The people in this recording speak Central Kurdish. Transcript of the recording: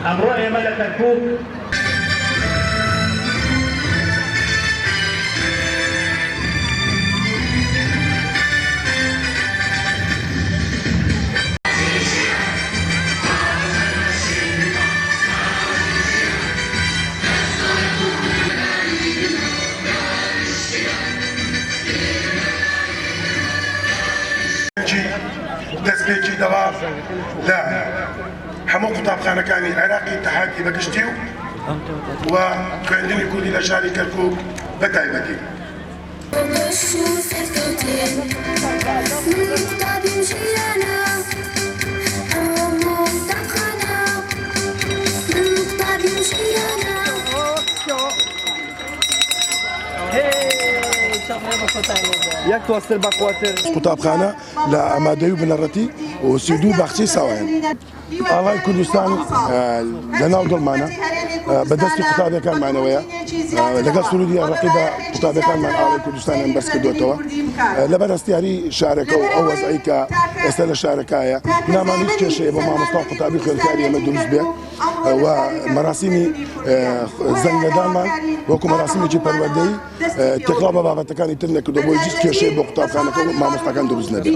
ئەمڕۆ ئێمە لە کەرکووک دەستپێکی دەوا لە هەموو قوتابخانەکانی عێراقی اتحادی بەگشتی و خوێندنی کوردی لە شاری کەرکووک بەتایبەتی. یەک تۆستر بە قوتر قوتابخانە لە ئامادەی و بنەڕەتی و سیدوو باخچەی ساوایان. ئاڵای کوردستان لەناو دڵمانە بەدەستی قوتابەکانمانەوەیە لەگەڵ سروودی ڕەقیبە قوتابەکانمان ئاڵای کوردستانیان بەرز کردوێتەوە لەبەر هەستیاری شارەکە و ئەو وەزعی کە ئێستا لە شارەکایە نامان هیچ کێشەیە بۆ مامۆستا و قوتابی خوێندکاری ئێمە دروست بێت و مەراسیمی زەنگەدانمان وەکو مەراسیمێکی پەروەردەیی تێکڵاو بە بابەتەکانی تر نەکردو بۆ هیچ کێشەی بۆ قوتابخانەکە و مامۆستاکان دروست نەبێت.